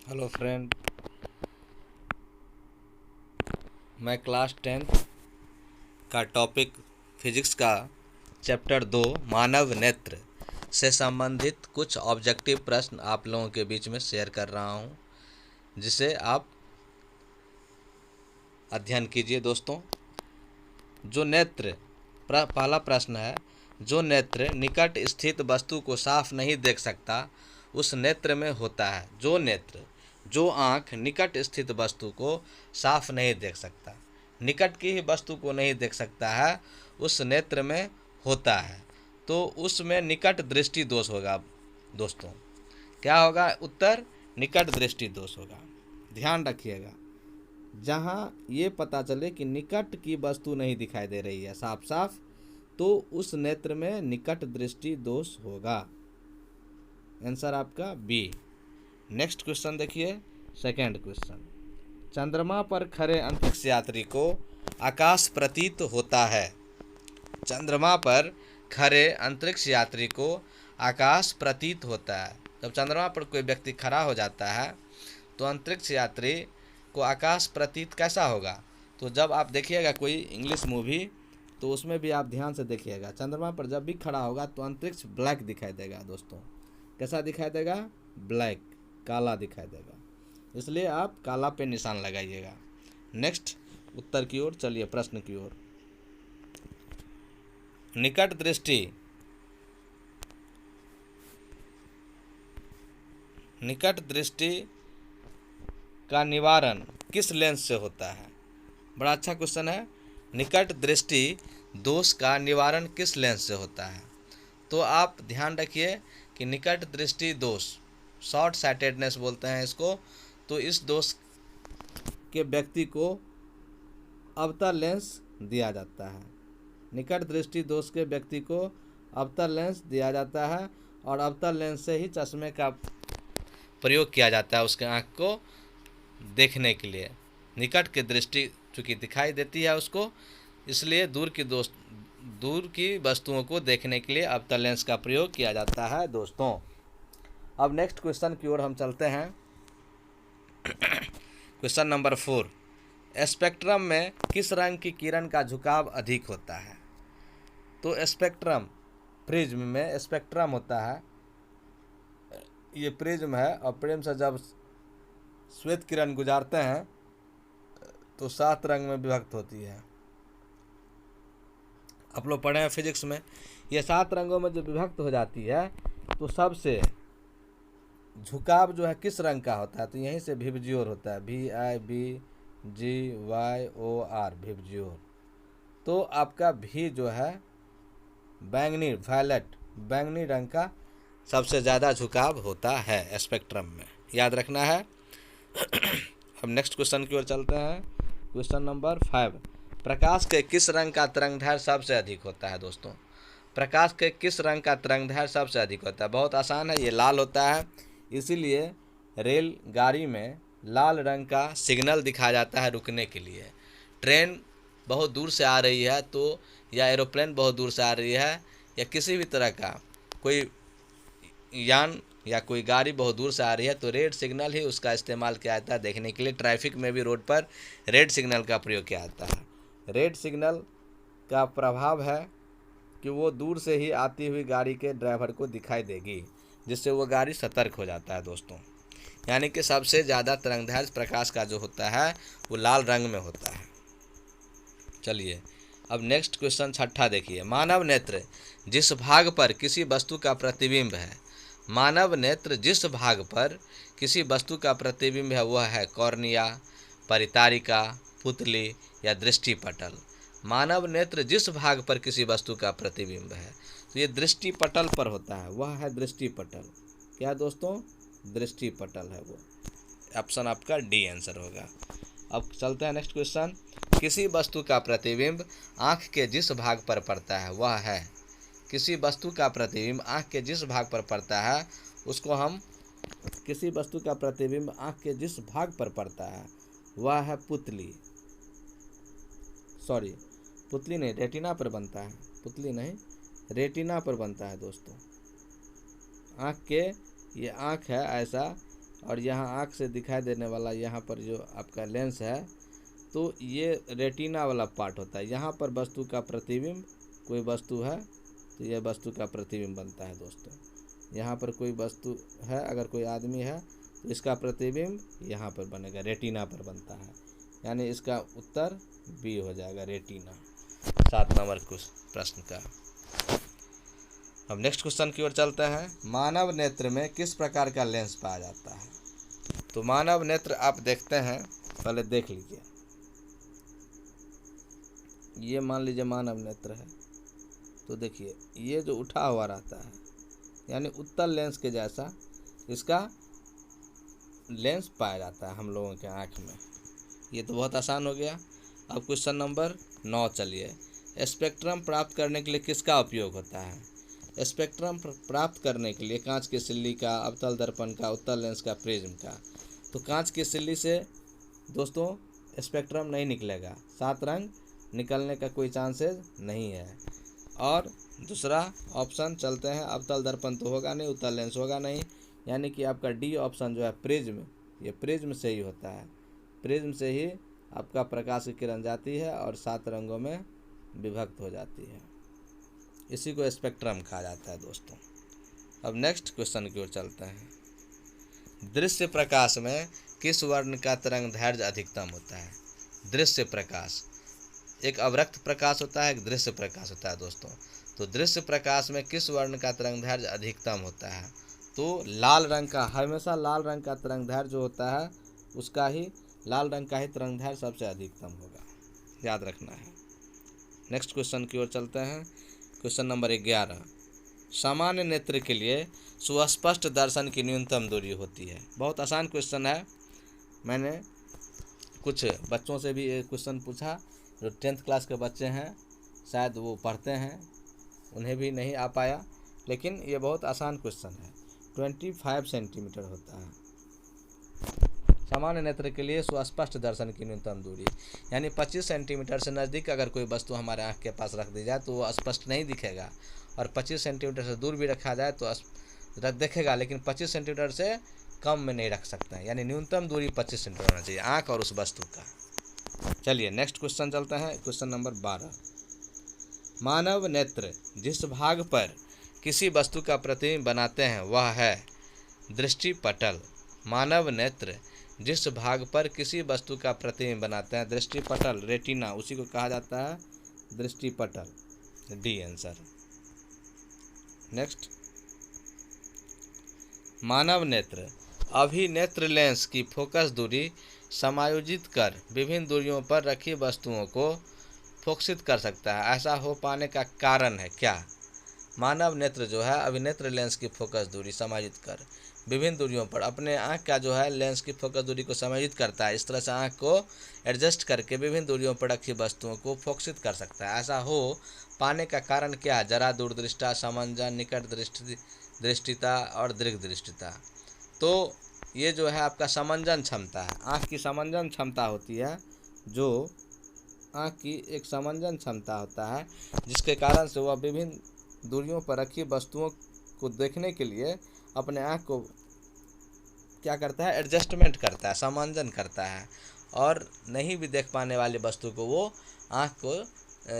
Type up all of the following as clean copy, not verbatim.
Hello friend, मैं class 10th का topic physics का चैप्टर 2 मानव नेत्र से संबंधित कुछ ऑब्जेक्टिव प्रश्न आप लोगों के बीच में शेयर कर रहा हूं, जिसे आप अध्ययन कीजिए दोस्तों। जो नेत्र पहला प्रश्न है, जो नेत्र निकट स्थित वस्तु को साफ नहीं देख सकता उस नेत्र में होता है। जो आँख निकट स्थित वस्तु को साफ नहीं देख सकता, निकट की ही वस्तु को नहीं देख सकता है, उस नेत्र में होता है, तो उसमें निकट दृष्टि दोष होगा दोस्तों। क्या होगा उत्तर? निकट दृष्टि दोष होगा। ध्यान रखिएगा, जहाँ ये पता चले कि निकट की वस्तु नहीं दिखाई दे रही है साफ साफ, तो उस नेत्र में निकट दृष्टि दोष होगा। आंसर आपका बी। नेक्स्ट क्वेश्चन देखिए, सेकंड क्वेश्चन। चंद्रमा पर खड़े अंतरिक्ष यात्री को आकाश प्रतीत होता है। चंद्रमा पर खड़े अंतरिक्ष यात्री को आकाश प्रतीत होता है। जब चंद्रमा पर कोई व्यक्ति खड़ा हो जाता है तो अंतरिक्ष यात्री को आकाश प्रतीत कैसा होगा? तो जब आप देखिएगा कोई इंग्लिश मूवी, तो उसमें भी आप ध्यान से देखिएगा, चंद्रमा पर जब भी खड़ा होगा तो अंतरिक्ष ब्लैक दिखाई देगा दोस्तों। कैसा दिखाई देगा? ब्लैक, काला दिखाई देगा। इसलिए आप काला पे निशान लगाइएगा। नेक्स्ट उत्तर की ओर चलिए, प्रश्न की ओर। निकट दृष्टि का निवारण किस लेंस से होता है? बड़ा अच्छा क्वेश्चन है। निकट दृष्टि दोष का निवारण किस लेंस से होता है? तो आप ध्यान रखिए कि निकट दृष्टि दोष, शॉर्ट साइटेडनेस बोलते हैं इसको, तो इस दोष के व्यक्ति को अवतल लेंस दिया जाता है। निकट दृष्टि दोष के व्यक्ति को अवतल लेंस दिया जाता है, और अवतल लेंस से ही चश्मे का प्रयोग किया जाता है उसके आँख को देखने के लिए। निकट की दृष्टि चूँकि दिखाई देती है उसको, इसलिए दूर की वस्तुओं को देखने के लिए अवतल लेंस का प्रयोग किया जाता है दोस्तों। अब नेक्स्ट क्वेश्चन की ओर हम चलते हैं। Question number 4। स्पेक्ट्रम में किस रंग की किरण का झुकाव अधिक होता है? तो स्पेक्ट्रम, प्रिज्म में स्पेक्ट्रम होता है, ये प्रिज्म है, और प्रिज्म से जब श्वेत किरण गुजारते हैं तो 7 रंग में विभक्त होती है। आप लोग पढ़े हैं फिजिक्स में, ये 7 रंगों में जो विभक्त हो जाती है तो सबसे झुकाव जो है किस रंग का होता है? तो यहीं से विबज्योर होता है, VIBGYOR, विबज्योर। तो आपका भी जो है बैंगनी, बैंगनी रंग का सबसे ज़्यादा झुकाव होता है स्पेक्ट्रम में, याद रखना है। अब नेक्स्ट क्वेश्चन की ओर चलते हैं। Question number 5। प्रकाश के किस रंग का तरंगदैर्घ्य सबसे अधिक होता है दोस्तों? प्रकाश के किस रंग का तरंगदैर्घ्य सबसे अधिक होता है? बहुत आसान है, ये लाल होता है, इसीलिए रेलगाड़ी में लाल रंग का सिग्नल दिखाया जाता है रुकने के लिए। ट्रेन बहुत दूर से आ रही है तो, या एरोप्लेन बहुत दूर से आ रही है, या किसी भी तरह का कोई यान या कोई गाड़ी बहुत दूर से आ रही है, तो रेड सिग्नल ही उसका इस्तेमाल किया जाता है देखने के लिए। ट्रैफिक में भी रोड पर रेड सिग्नल का प्रयोग किया जाता है। रेड सिग्नल का प्रभाव है कि वो दूर से ही आती हुई गाड़ी के ड्राइवर को दिखाई देगी, जिससे वो गाड़ी सतर्क हो जाता है दोस्तों। यानी कि सबसे ज़्यादा तरंगदैर्घ्य प्रकाश का जो होता है वो लाल रंग में होता है। चलिए अब नेक्स्ट क्वेश्चन 6 देखिए। मानव नेत्र जिस भाग पर किसी वस्तु का प्रतिबिंब है, मानव नेत्र जिस भाग पर किसी वस्तु का प्रतिबिंब है वह है कॉर्निया, परितारिका, पुतली या दृष्टिपटल। मानव नेत्र जिस भाग पर किसी वस्तु का प्रतिबिंब है, तो ये दृष्टिपटल पर होता है, वह है दृष्टिपटल। क्या दोस्तों? दृष्टिपटल है वो। ऑप्शन आपका डी आंसर होगा। अब चलते हैं नेक्स्ट क्वेश्चन। किसी वस्तु का प्रतिबिंब आँख के जिस भाग पर पड़ता है वह है, किसी वस्तु का प्रतिबिंब आँख के जिस भाग पर पड़ता है उसको हम, किसी वस्तु का प्रतिबिंब आँख के जिस भाग पर पड़ता है वह है पुतली। सॉरी, पुतली नहीं, रेटिना पर बनता है, पुतली नहीं, रेटिना पर बनता है दोस्तों। आँख के, ये आँख है ऐसा, और यहाँ आँख से दिखाई देने वाला यहाँ पर जो आपका लेंस है, तो ये रेटिना वाला पार्ट होता है। यहाँ पर वस्तु का प्रतिबिंब, कोई वस्तु है तो यह वस्तु का प्रतिबिंब बनता है दोस्तों। यहाँ पर कोई वस्तु है, अगर कोई आदमी है तो इसका प्रतिबिंब यहाँ पर बनेगा, रेटिना पर बनता है। यानी इसका उत्तर बी हो जाएगा, रेटिना। 7 नंबर प्रश्न का। अब नेक्स्ट क्वेश्चन की ओर चलते हैं। मानव नेत्र में किस प्रकार का लेंस पाया जाता है? तो मानव नेत्र आप देखते हैं, पहले देख लीजिए। ये मान लीजिए मानव नेत्र है, तो देखिए ये जो उठा हुआ रहता है, यानी उत्तल लेंस के जैसा इसका लेंस पाया जाता है हम लोगों के आँख में। ये तो बहुत आसान हो गया। अब क्वेश्चन नंबर 9 चलिए। स्पेक्ट्रम प्राप्त करने के लिए किसका उपयोग होता है? स्पेक्ट्रम प्राप्त करने के लिए कांच की सिल्ली का, अवतल दर्पण का, उत्तल लेंस का, प्रिज्म का। तो कांच की सिल्ली से दोस्तों स्पेक्ट्रम नहीं निकलेगा, 7 रंग निकलने का कोई चांसेस नहीं है। और दूसरा ऑप्शन चलते हैं, अवतल दर्पण तो होगा नहीं, उत्तल लेंस होगा नहीं, यानी कि आपका डी ऑप्शन जो है प्रिज्म, ये प्रिज्म से ही होता है। प्रिज्म से ही आपका प्रकाश की किरण जाती है और 7 रंगों में विभक्त हो जाती है। इसी को स्पेक्ट्रम कहा जाता है दोस्तों। अब नेक्स्ट क्वेश्चन की ओर चलते हैं। दृश्य प्रकाश में किस वर्ण का तरंग दैर्घ्य अधिकतम होता है? दृश्य प्रकाश, एक अवरक्त प्रकाश होता है, एक दृश्य प्रकाश होता है दोस्तों। तो दृश्य प्रकाश में किस वर्ण का तरंग दैर्घ्य अधिकतम होता है? तो लाल रंग का, हमेशा लाल रंग का तरंग दैर्घ्य जो होता है उसका ही, लाल रंग का ही तरंग दैर्घ्य सबसे अधिकतम होगा, याद रखना है। नेक्स्ट क्वेश्चन की ओर चलते हैं। Question number 11। सामान्य नेत्र के लिए सुस्पष्ट दर्शन की न्यूनतम दूरी होती है। बहुत आसान क्वेश्चन है। मैंने कुछ बच्चों से भी ये क्वेश्चन पूछा, जो 10th क्लास के बच्चे हैं, शायद वो पढ़ते हैं, उन्हें भी नहीं आ पाया, लेकिन ये बहुत आसान क्वेश्चन है। 25 सेंटीमीटर होता है सामान्य नेत्र के लिए सुस्पष्ट दर्शन की न्यूनतम दूरी, यानी 25 सेंटीमीटर से नज़दीक अगर कोई वस्तु हमारे आँख के पास रख दी जाए तो वो स्पष्ट नहीं दिखेगा, और 25 सेंटीमीटर से दूर भी रखा जाए तो दिखेगा, लेकिन 25 सेंटीमीटर से कम में नहीं रख सकते हैं। यानी न्यूनतम दूरी 25 सेंटीमीटर होना चाहिए आँख और उस वस्तु का। चलिए नेक्स्ट क्वेश्चन चलते हैं। Question number 12। मानव नेत्र जिस भाग पर किसी वस्तु का प्रतिबिंब बनाते हैं वह है दृष्टिपटल। मानव नेत्र जिस भाग पर किसी वस्तु का प्रतिबिंब बनाते हैं, दृष्टिपटल, रेटिना, उसी को कहा जाता है दृष्टिपटल। D answer. नेक्स्ट, मानव नेत्र अभिनेत्र लेंस की फोकस दूरी समायोजित कर विभिन्न दूरियों पर रखी वस्तुओं को फोकसित कर सकता है। ऐसा हो पाने का कारण है क्या? मानव नेत्र जो है अभिनेत्र लेंस की फोकस दूरी समायोजित कर विभिन्न दूरियों पर, अपने आँख का जो है लेंस की फोकस दूरी को समायोजित करता है। इस तरह से आँख को एडजस्ट करके विभिन्न दूरियों पर रखी वस्तुओं को फोकसित कर सकता है। ऐसा हो पाने का कारण क्या है? जरा दूरदृष्टा, समंजन, निकट दृष्टिता और दीर्घ दृष्टिता। तो ये जो है आपका समंजन क्षमता है, आँख की समंजन क्षमता होती है, जो आँख की एक समंजन क्षमता होता है, जिसके कारण से वह विभिन्न दूरियों पर रखी वस्तुओं को देखने के लिए अपने आँख को क्या करता है? एडजस्टमेंट करता है, समंजन करता है, और नहीं भी देख पाने वाली वस्तु को वो आँख को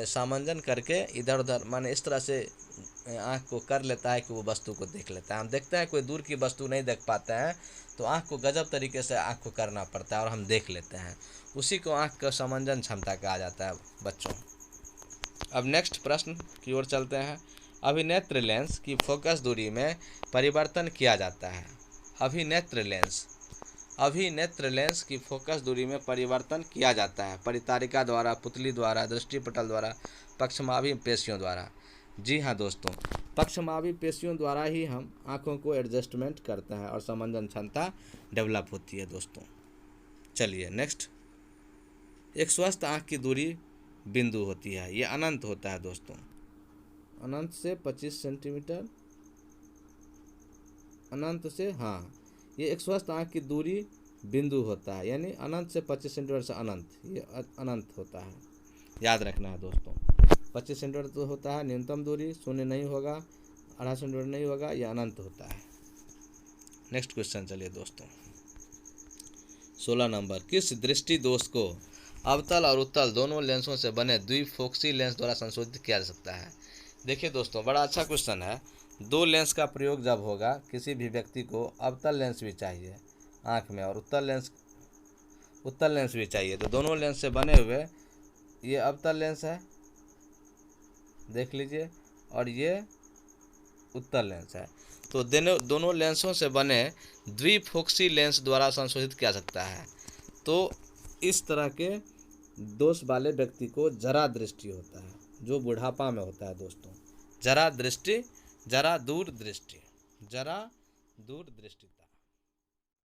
समंजन करके इधर उधर, माने इस तरह से आँख को कर लेता है कि वो वस्तु को देख लेता है। हम देखते हैं कोई दूर की वस्तु नहीं देख पाते हैं तो आँख को गजब तरीके से आँख को करना पड़ता है और हम देख लेते हैं, उसी को आँख का समंजन क्षमता कहा जाता है बच्चों। अब नेक्स्ट प्रश्न की ओर चलते हैं। अभिनेत्र लेंस की फोकस दूरी में परिवर्तन किया जाता है। अभिनेत्र लेंस की फोकस दूरी में परिवर्तन किया जाता है परितारिका द्वारा, पुतली द्वारा, दृष्टिपटल द्वारा, पक्षमावी पेशियों द्वारा। जी हाँ दोस्तों, पक्षमावी पेशियों द्वारा ही हम आँखों को एडजस्टमेंट करते हैं और समंजन क्षमता डेवलप होती है दोस्तों। चलिए नेक्स्ट, एक स्वस्थ आँख की दूरी बिंदु होती है, ये अनंत होता है दोस्तों, अनंत से 25 सेंटीमीटर, अनंत से, हाँ, ये एक स्वस्थ आँख की दूरी बिंदु होता है, यानी अनंत से 25 सेंटीमीटर से अनंत, ये अनंत होता है, याद रखना है दोस्तों। 25 सेंटीमीटर तो होता है न्यूनतम दूरी, शून्य नहीं होगा, 2.5 सेंटीमीटर नहीं होगा, यह अनंत होता है। नेक्स्ट क्वेश्चन चलिए दोस्तों। 16 नंबर, किस दृष्टि दोष को अवतल और उत्तल दोनों लेंसों से बने द्विफोक्सी लेंस द्वारा संशोधित किया जा सकता है? देखिए दोस्तों, बड़ा अच्छा क्वेश्चन है। दो लेंस का प्रयोग जब होगा, किसी भी व्यक्ति को अवतल लेंस भी चाहिए आँख में और उत्तल लेंस भी चाहिए, तो दोनों लेंस से बने हुए ये अवतल लेंस है, देख लीजिए, और ये उत्तल लेंस है। तो दोनों लेंसों से बने द्विफोक्सी लेंस द्वारा संशोधित किया जा सकता है। तो इस तरह के दोष वाले व्यक्ति को जरा दृष्टि होता है, जो बुढ़ापा में होता है दोस्तों। जरा दूर दृष्टि।